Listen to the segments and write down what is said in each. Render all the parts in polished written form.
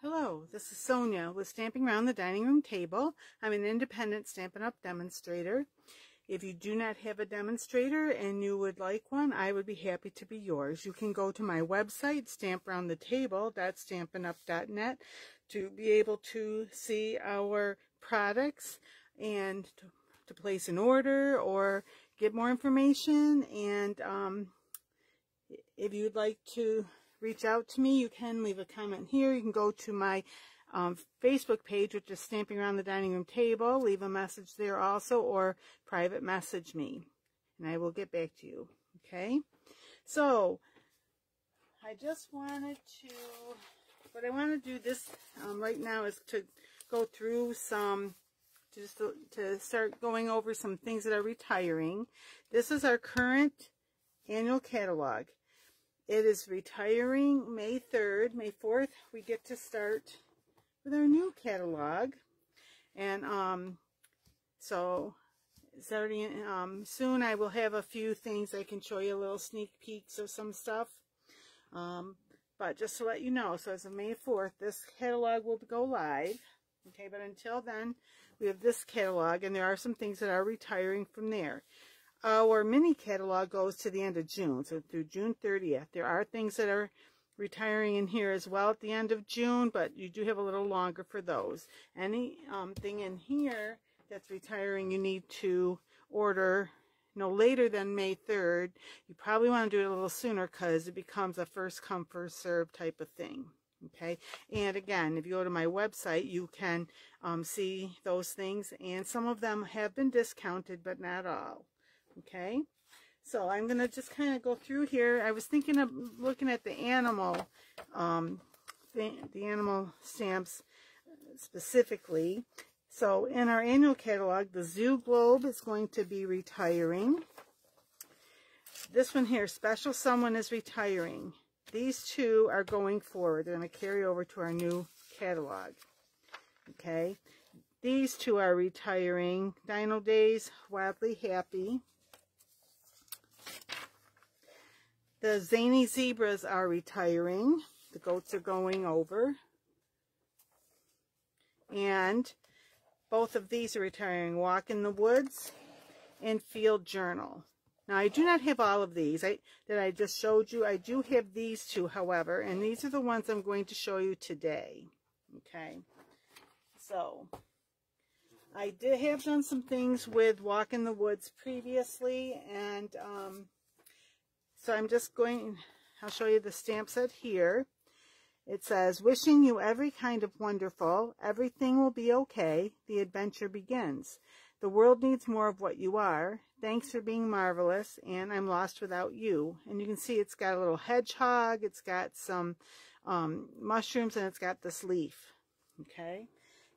Hello, this is Sonia with Stamping Around the Dining Room Table. I'm an independent Stampin' Up! Demonstrator. If you do not have a demonstrator and you would like one, I would be happy to be yours. You can go to my website, stamparoundthetable.stampinup.net, to be able to see our products and to place an order or get more information. And if you'd like to reach out to me, you can leave a comment here. You can go to my Facebook page, which is Stamping Around the Dining Room Table. Leave a message there also, or private message me, and I will get back to you. Okay? So, I just wanted to, what I want to do this right now is to go through some, just to start going over some things that are retiring. This is our current annual catalog. It is retiring May 3rd. May 4th, we get to start with our new catalog. And so starting soon, I will have a few things I can show you, a little sneak peeks of some stuff. But just to let you know, so as of May 4th, this catalog will go live. Okay, but until then, we have this catalog, and there are some things that are retiring from there. Our mini catalog goes to the end of June, so through June 30th. There are things that are retiring in here as well at the end of June, but you do have a little longer for those. Any thing in here that's retiring, you need to order no later than May 3rd. You probably want to do it a little sooner because it becomes a first come, first serve type of thing. Okay, and again, if you go to my website, you can see those things, and some of them have been discounted, but not all. Okay, so I'm going to just kind of go through here. I was thinking of looking at the animal stamps specifically. So in our annual catalog, the Zoo Globe is going to be retiring. This one here, Special Someone, is retiring. These two are going forward. They're going to carry over to our new catalog. Okay, these two are retiring. Dino Days, Wildly Happy. The Zany Zebras are retiring. The goats are going over. And both of these are retiring. Walk in the Woods and Field Journal. Now, I do not have all of these that I just showed you. I do have these two, however, and these are the ones I'm going to show you today. Okay. So, I did have done some things with Walk in the Woods previously, and so I'm just going, I'll show you the stamp set here. It says, wishing you every kind of wonderful, everything will be okay, the adventure begins. The world needs more of what you are. Thanks for being marvelous, and I'm lost without you. And you can see it's got a little hedgehog, it's got some mushrooms, and it's got this leaf. Okay,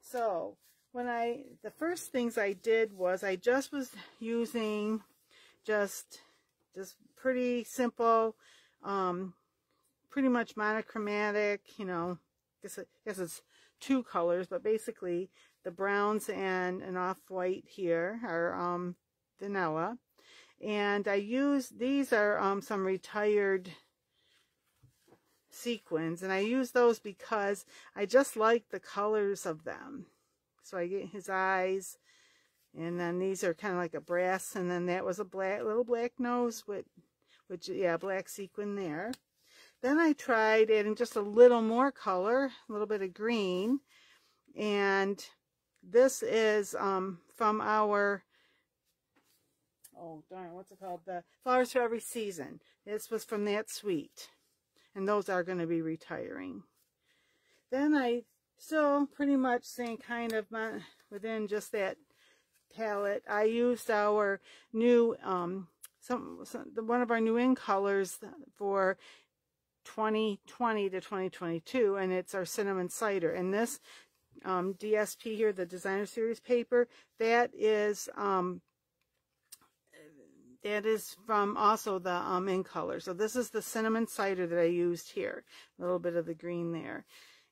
so the first things I did was I just was using just pretty simple, pretty much monochromatic, you know, I guess it's two colors, but basically the browns and an off-white here are vanilla. And I use, these are some retired sequins, and I use those because I just like the colors of them. So I get his eyes, and then these are kind of like a brass, and then that was a little black nose with yeah, black sequin there. Then I tried adding just a little more color, a little bit of green, and this is from our, oh darn, what's it called? The Flowers for Every Season. This was from that suite, and those are going to be retiring. Then I still pretty much staying kind of within just that palette. I used our new one of our new in colors for 2020 to 2022, and it's our Cinnamon Cider. And this DSP here, the Designer Series paper, that is from also the in color. So this is the Cinnamon Cider that I used here. A little bit of the green there.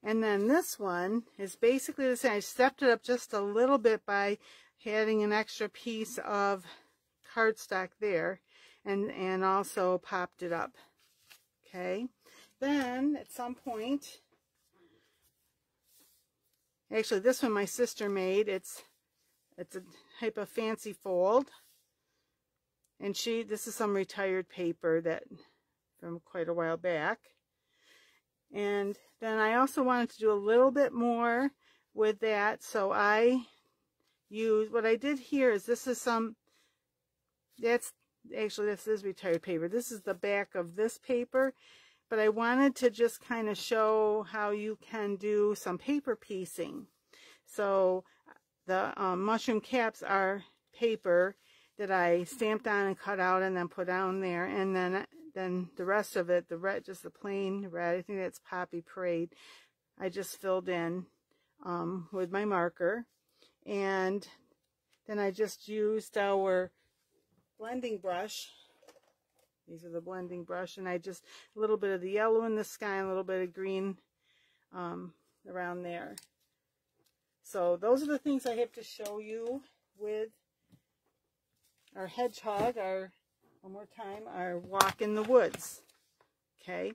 And then this one is basically the same. I stepped it up just a little bit by adding an extra piece of cardstock there, and also popped it up. Okay, then at some point Actually, this one my sister made. It's a type of fancy fold. And this is some retired paper that from quite a while back. And then I also wanted to do a little bit more with that. So I used, what I did here is this is this is retired paper. This is the back of this paper. But I wanted to just kind of show how you can do some paper piecing. So the mushroom caps are paper that I stamped on and cut out and then put down there. And then the rest of it, the red, just the plain red, I think that's Poppy Parade, I just filled in with my marker. And then I just used our blending brush. These are the blending brush, and I just, a little bit of the yellow in the sky and a little bit of green around there. So those are the things I have to show you with our hedgehog, one more time, our walk in the woods. Okay.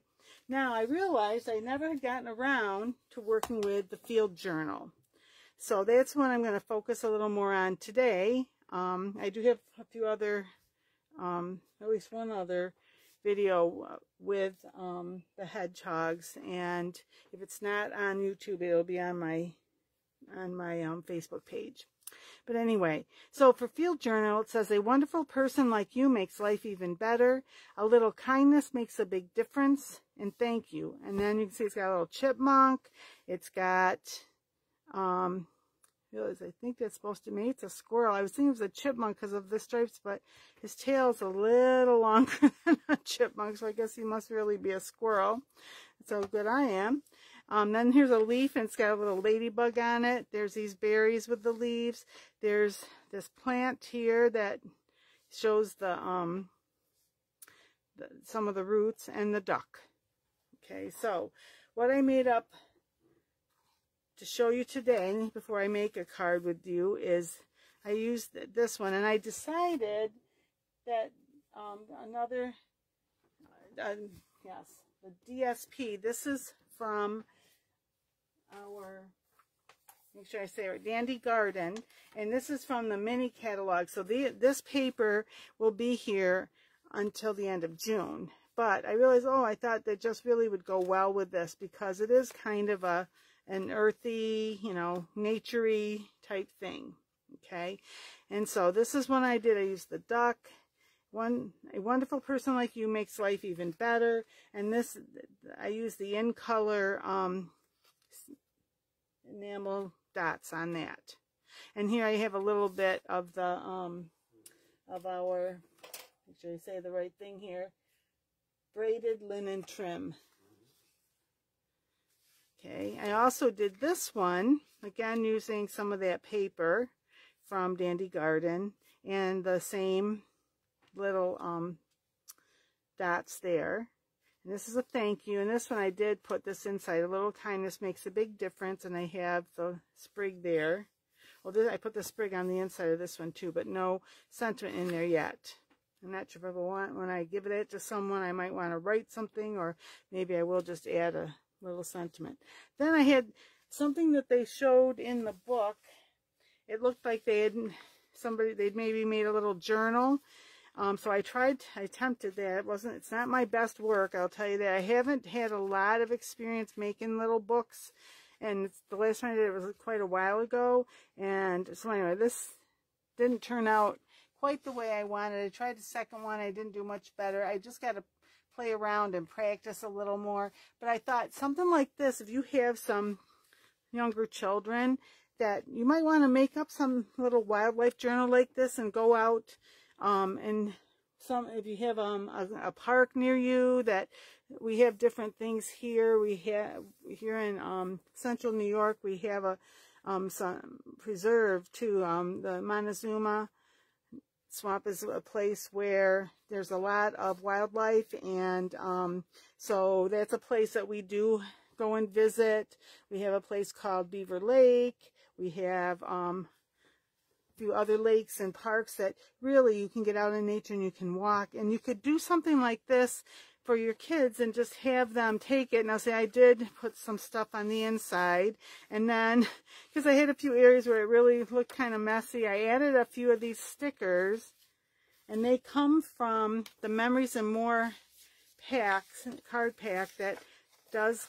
Now I realized I never had gotten around to working with the field journal. So that's what I'm going to focus a little more on today. I do have a few other at least one other video with the hedgehogs, and if it's not on YouTube, it'll be on my Facebook page. But anyway, so for field journal, it says, a wonderful person like you makes life even better. A little kindness makes a big difference, and thank you. And then you can see it's got a little chipmunk. It's got I think that's supposed to be, it's a squirrel. I was thinking it was a chipmunk because of the stripes, but his tail's a little longer than a chipmunk, so I guess he must really be a squirrel. That's how good I am. Then here's a leaf, and it's got a little ladybug on it. There's these berries with the leaves. There's this plant here that shows some of the roots, and the duck. Okay, so what I made up to show you today, before I make a card with you, is I used this one, and I decided that yes, the DSP, this is from our, make sure I say it right, Dandy Garden, and this is from the mini catalog. So this paper will be here until the end of June. But I realized, I thought that just really would go well with this, because it is kind of an earthy, nature-y type thing. Okay, and so this is what I did. I used the duck. A wonderful person like you makes life even better. And this, I used the in color enamel dots on that. And here I have a little bit of the of our, make sure I say the right thing here, braided linen trim. Okay, I also did this one, again using some of that paper from Dandy Garden, and the same little dots there. And this is a thank you, and this one I did put this inside. A little kindness makes a big difference, and I have the sprig there. Well, I put the sprig on the inside of this one too, but no sentiment in there yet. I'm not sure if I want, when I give it to someone, I might want to write something, or maybe I will just add a little sentiment. Then I had something that they showed in the book. It looked like they'd maybe made a little journal. So I attempted that. It's not my best work, I'll tell you that. I haven't had a lot of experience making little books, and the last time I did it was quite a while ago. And so anyway, this didn't turn out quite the way I wanted. I tried the second one. I didn't do much better. I just got to play around and practice a little more. But I thought something like this, if you have some younger children, that you might want to make up some little wildlife journal like this and go out and if you have a park near you, that we have different things here. We have here in central New York, we have some preserve too. The Montezuma Swamp is a place where there's a lot of wildlife, and so that's a place that we do go and visit. We have a place called Beaver Lake. We have a few other lakes and parks that really you can get out in nature and you can walk, and you could do something like this for your kids and just have them take it. Now, see, I did put some stuff on the inside, and then, because I had a few areas where it really looked kind of messy, I added a few of these stickers, and they come from the Memories and More packs, card pack that does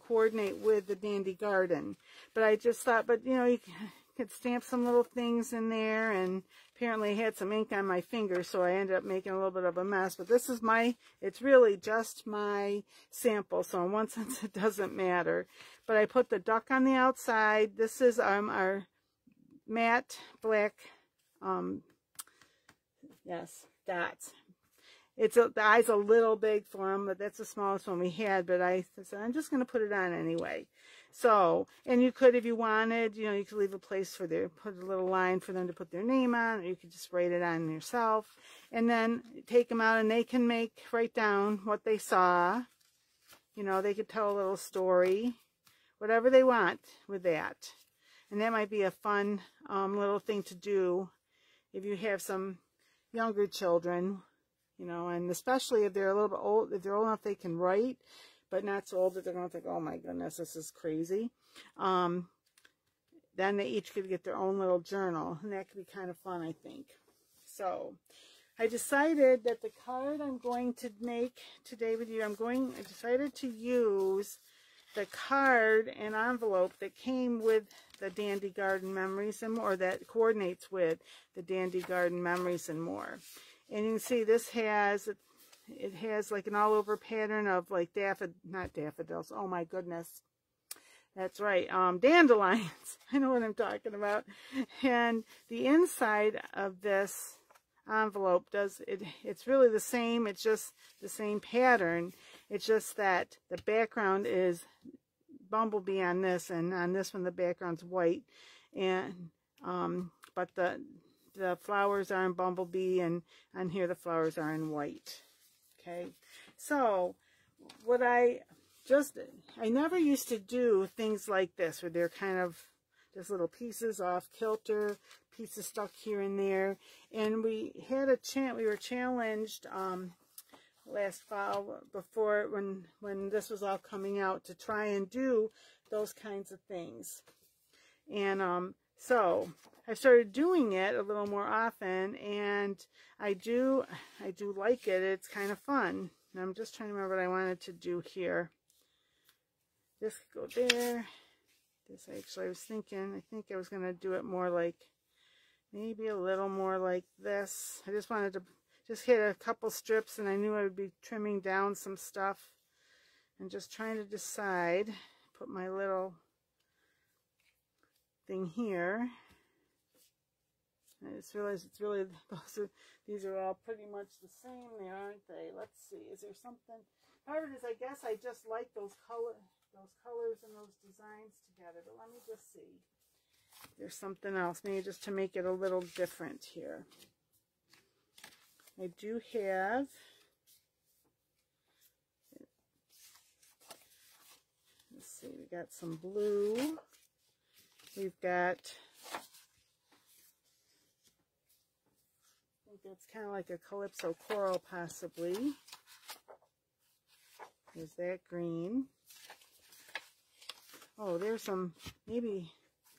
coordinate with the Dandy Garden. But I just thought, but you know, you could stamp some little things in there, and apparently I had some ink on my finger, so I ended up making a little bit of a mess. But this is it's really just my sample, so in one sense it doesn't matter. But I put the duck on the outside. This is our matte black, yes, dots. The eye's a little big for him, but that's the smallest one we had. But I said, I'm just going to put it on anyway. So, and you could, if you wanted, you know, you could leave a place for put a little line for them to put their name on, or you could just write it on yourself. And then take them out, and they can write down what they saw. You know, they could tell a little story, whatever they want with that. And that might be a fun little thing to do if you have some younger children. You know, and especially if they're a little bit old, if they're old enough they can write, but not so old that they're going to think, oh my goodness, this is crazy. Then they each could get their own little journal, and that could be kind of fun, I think. So I decided that the card I'm going to make today with you, I decided to use the card and envelope that came with the Dandy Garden Memories and More, that coordinates with the Dandy Garden Memories and More. And you can see this has like an all over pattern of like not daffodils, oh my goodness. That's right, dandelions. I know what I'm talking about. And the inside of this envelope it's really the same, it's just the same pattern. It's just that the background is bumblebee on this, and on this one the background's white. And but the flowers are in bumblebee, and on here the flowers are in white. Okay, so what I never used to do things like this, where they're kind of just little pieces off kilter, pieces stuck here and there. And we were challenged last fall, before when this was all coming out, to try and do those kinds of things. And so I started doing it a little more often, and I do like it. It's kind of fun. And I'm just trying to remember what I wanted to do here. This could go there. This actually, I think I was going to do it more like, maybe a little more like this. I just wanted to just hit a couple strips, and I knew I would be trimming down some stuff, and just trying to decide. Put my little thing here. I just realized it's really, these are all pretty much the same there, aren't they? Let's see, is there something? Part of it is, I guess I just like those colors and those designs together, but let me just see. There's something else, maybe just to make it a little different here. I do have, let's see, we got some blue. We've got, I think that's kind of like a Calypso Coral, possibly. There's that green. Oh, there's some, maybe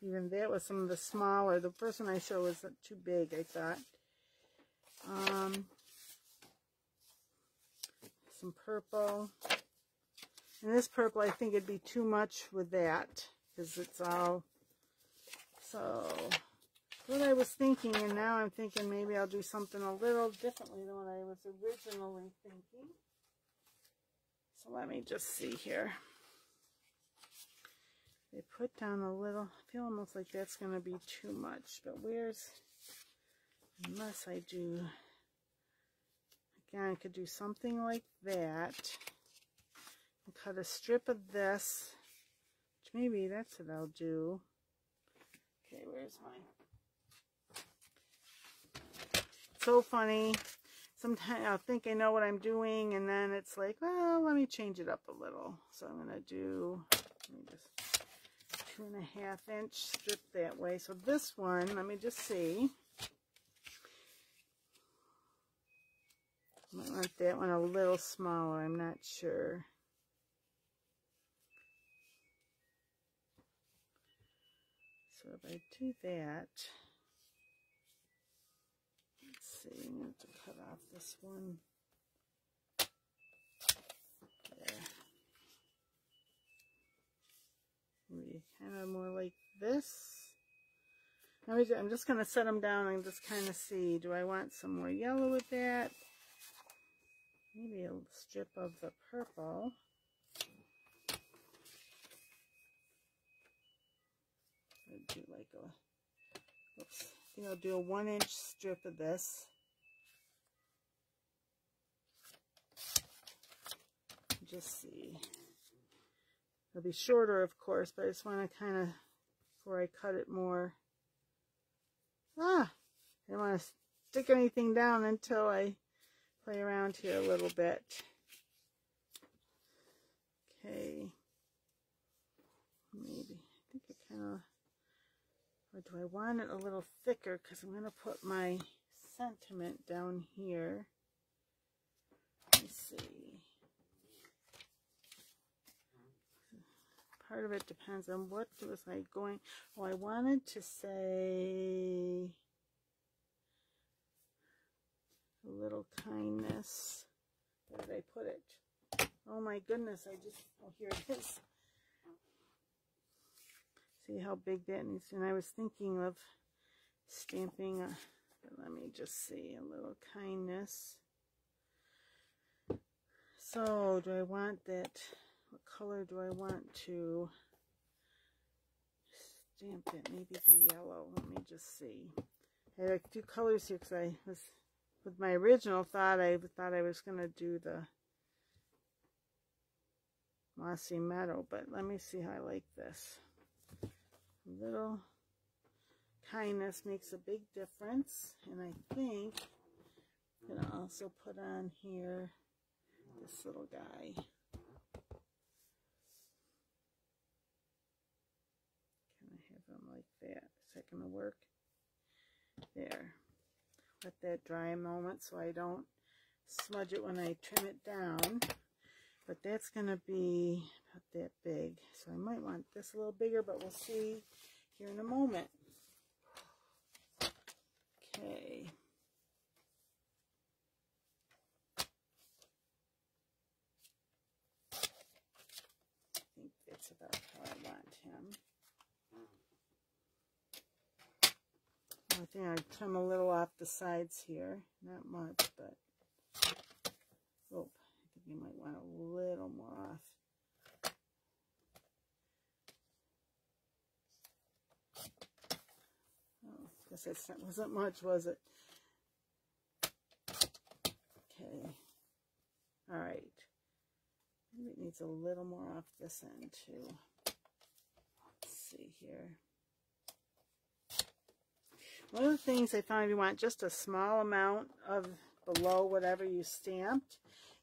even that was some of the smaller. The first one I showed was too big, I thought. Some purple. And this purple, I think it'd be too much with that, because it's all, so what I was thinking, and now I'm thinking maybe I'll do something a little differently than what I was originally thinking. So let me just see here. They put down a little, I feel almost like that's going to be too much, but unless I do, again, I could do something like that, and cut a strip of this, which maybe that's what I'll do. Okay, where's mine? So funny. Sometimes I'll think I know what I'm doing, and then it's like, well, let me change it up a little. So I'm going to do, let me just 2.5 inch strip that way. So this one, let me just see. Might want that one a little smaller, I'm not sure. So if I do that, let's see, I'm going to cut off this one. There. Maybe kind of more like this. I'm just going to set them down and just kind of see, do I want some more yellow with that? Maybe a strip of the purple. I'll do like a, oops, I think I'll do a 1-inch strip of this. Just see. It'll be shorter, of course, but I just want to kind of, before I cut it more, I don't want to stick anything down until I play around here a little bit. Okay. Maybe. I think I kind of, or do I want it a little thicker? Because I'm going to put my sentiment down here. Let's see. Part of it depends on what was I going. Oh, I wanted to say a little kindness. Where did I put it? Oh my goodness, I just, oh, here it is. See how big that needs to, and I was thinking of stamping a, let me just see, a little kindness. So, do I want that, what color do I want to stamp it? Maybe the yellow, let me just see. I had 2 colors here because I was, with my original thought, I was going to do the Mossy Meadow, but let me see how I like this. A little kindness makes a big difference, and I think I'm going to also put on here this little guy. Can I have him like that? Is that going to work? There. Let that dry a moment so I don't smudge it when I trim it down. But that's going to be about that big. So I might want this a little bigger, but we'll see here in a moment. Okay. I think that's about how I want him. I think I'd trim a little off the sides here. Not much, but oh, I think you might want a little more off. Oh, I guess that wasn't much, was it? Okay. All right. Maybe it needs a little more off this end too. Let's see here. One of the things I found, if you want just a small amount of below whatever you stamped,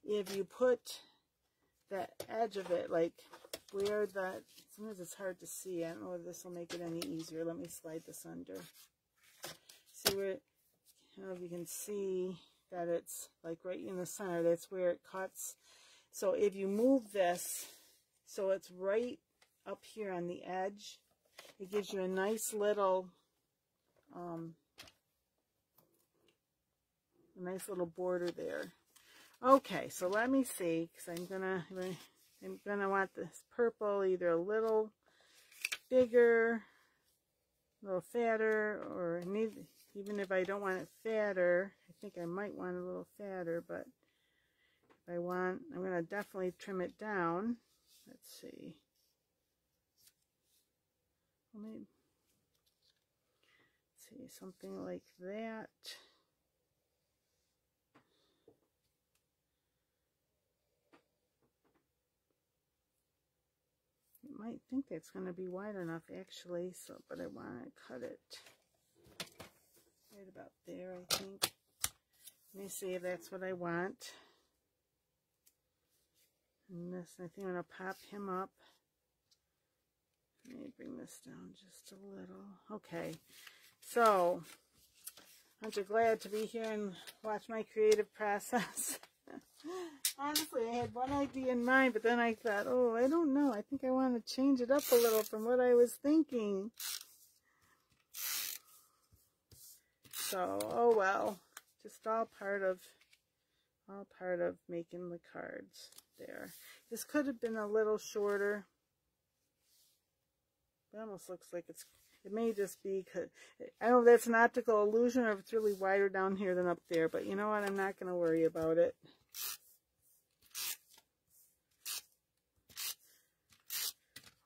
if you put the edge of it, like where the, sometimes it's hard to see. I don't know if this will make it any easier. Let me slide this under. See where, I don't know if you can see that it's like right in the center. That's where it cuts. So if you move this so it's right up here on the edge, it gives you a nice little border there. Okay, so let me see, because I'm gonna want this purple either a little bigger, a little fatter, or even if I don't want it fatter, I think I might want it a little fatter, but if I want, I'm gonna definitely trim it down. Let's see. Well, maybe, see, something like that. You might think that's going to be wide enough actually, so, but I want to cut it right about there, I think. Let me see if that's what I want. And this, I think I'm going to pop him up. Let me bring this down just a little. Okay, so Aren't you glad to be here and watch my creative process? Honestly, I had one idea in mind, but then I thought, oh, I don't know. I think I want to change it up a little from what I was thinking. So, oh well. Just all part of making the cards there. This could have been a little shorter. It almost looks like it may just be, I don't know if that's an optical illusion or if it's really wider down here than up there, but you know what? I'm not going to worry about it.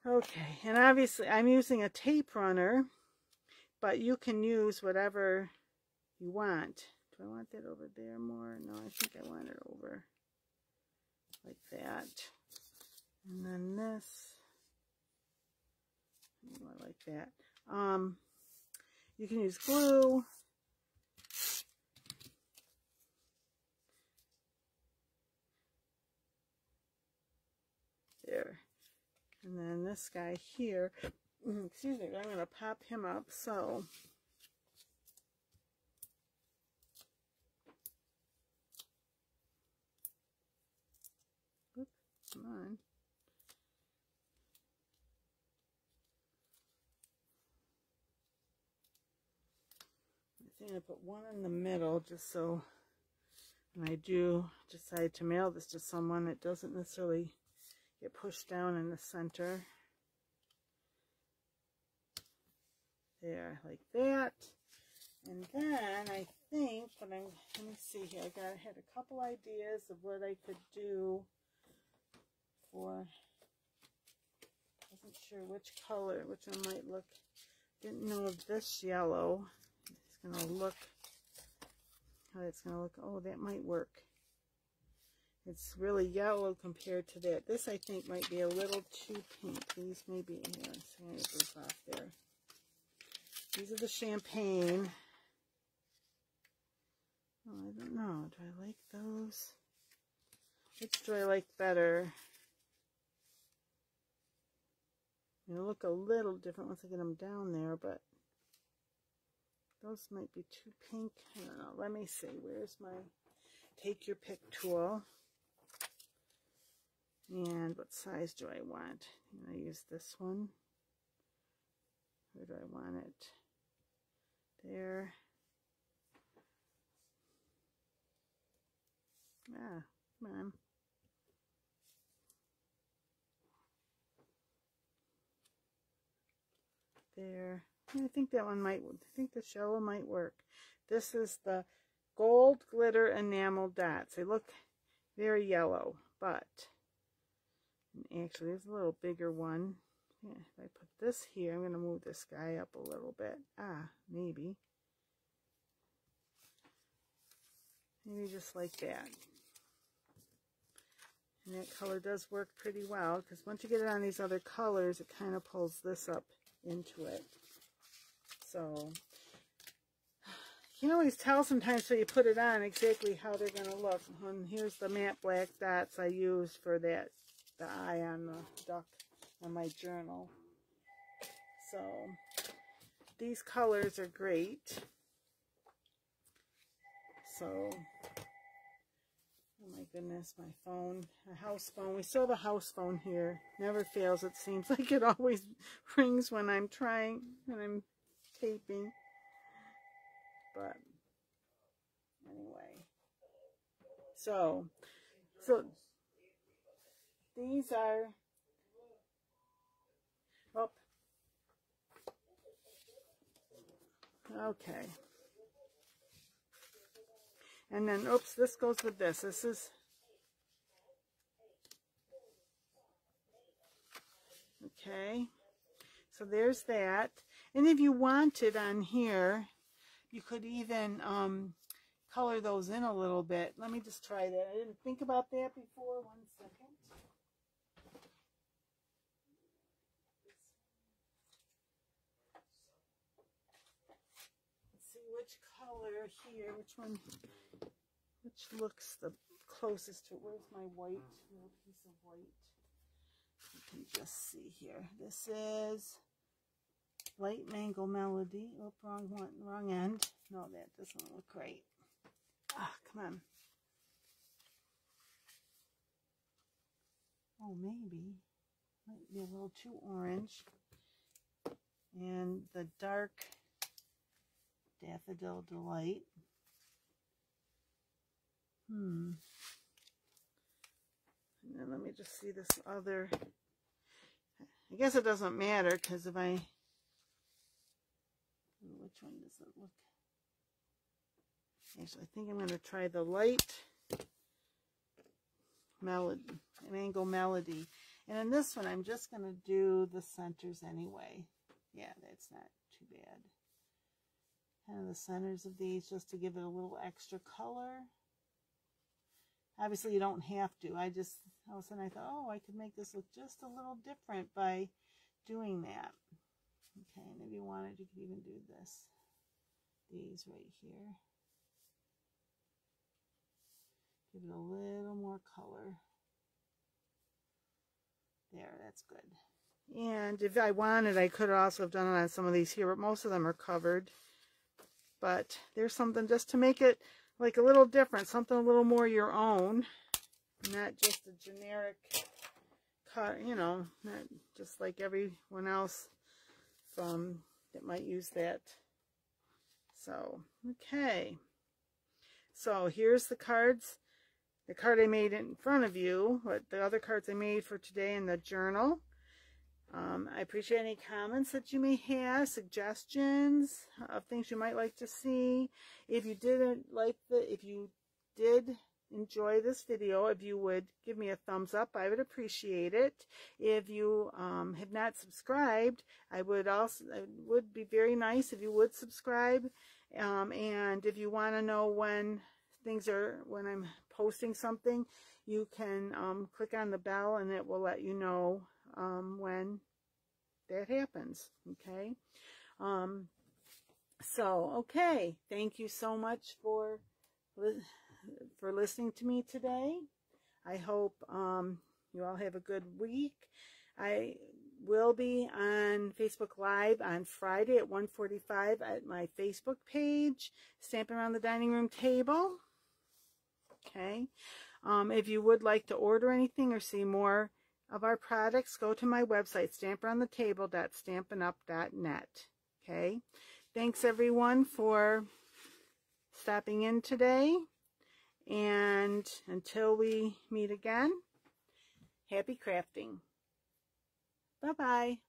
Okay, and obviously I'm using a tape runner, but you can use whatever you want. Do I want that over there more? No, I think I want it over like that. And then this, more like that. You can use glue. There. And then this guy here, excuse me, I'm going to pop him up. So, oops, come on. I think I'm going to put one in the middle just so when I do decide to mail this to someone, it doesn't necessarily get pushed down in the center. There, like that. And then I think, let me see here, I had a couple ideas of what I could do for, wasn't sure which color, which one might look, didn't know of this yellow. It's going to look, how it's going to look, oh, that might work. It's really yellow compared to that. This, I think, might be a little too pink. These may be, here, let's see, it goes off there. These are the champagne. Oh, I don't know. Do I like those? Which do I like better? They look a little different once I get them down there, but those might be too pink. I don't know. Let me see. Where's my take your pick tool? And what size do I want? I use this one. Where do I want it? There. Ah, come on. There. I think that one might, I think the yellow might work. This is the gold glitter enamel dots. They look very yellow, but actually there's a little bigger one. Yeah, if I put this here, I'm going to move this guy up a little bit. Ah, maybe. Maybe just like that. And that color does work pretty well, because once you get it on these other colors, it kind of pulls this up into it. So, you can always tell sometimes when you put it on exactly how they're going to look. And here's the matte black dots I used for that, the eye on the duck on my journal. So, these colors are great. So, oh my goodness, my phone, a house phone. We still have a house phone here. Never fails. It seems like it always rings when I'm trying, when I'm taping. But anyway, so these are, oh, okay. And then, oops, this goes with this. This is, okay. So there's that. And if you wanted on here, you could even color those in a little bit. Let me just try that. I didn't think about that before. 1 second. Let's see which color here, which looks the closest to, where's my white, little piece of white? You can just see here. This is Light Mango Melody. Oh, wrong one, wrong end. No, that doesn't look right. Ah, come on. Oh, maybe. Might be a little too orange. And the dark Daffodil Delight. And then let me just see this other. I guess it doesn't matter because if I, which one does it look? Actually, I think I'm going to try the light Mango Melody. And in this one, I'm just going to do the centers anyway. Yeah, that's not too bad. Kind of the centers of these just to give it a little extra color. Obviously, you don't have to. All of a sudden I thought, oh, I could make this look just a little different by doing that. Okay, and if you wanted, you could even do this. These right here. Give it a little more color. There, that's good. And if I wanted, I could also have done it on some of these here, but most of them are covered. But there's something just to make it like a little different, something a little more your own, not just a generic cut, you know, not just like everyone else that might use that. So, okay. So here's the cards. The card I made in front of you, but the other cards I made for today in the journal. I appreciate any comments that you may have, suggestions of things you might like to see. If you if you did enjoy this video, if you would give me a thumbs up, I would appreciate it. If you have not subscribed, it would be very nice if you would subscribe. And if you want to know when I'm posting something, you can click on the bell and it will let you know when that happens. Okay. Okay. Thank you so much for listening to me today. I hope you all have a good week. I will be on Facebook Live on Friday at 1:45 at my Facebook page, Stampin' Around the Dining Room Table. Okay. If you would like to order anything or see more of our products, go to my website, stamparoundthetable.stampinup.net. Okay. Thanks everyone for stopping in today. And until we meet again, happy crafting. Bye-bye.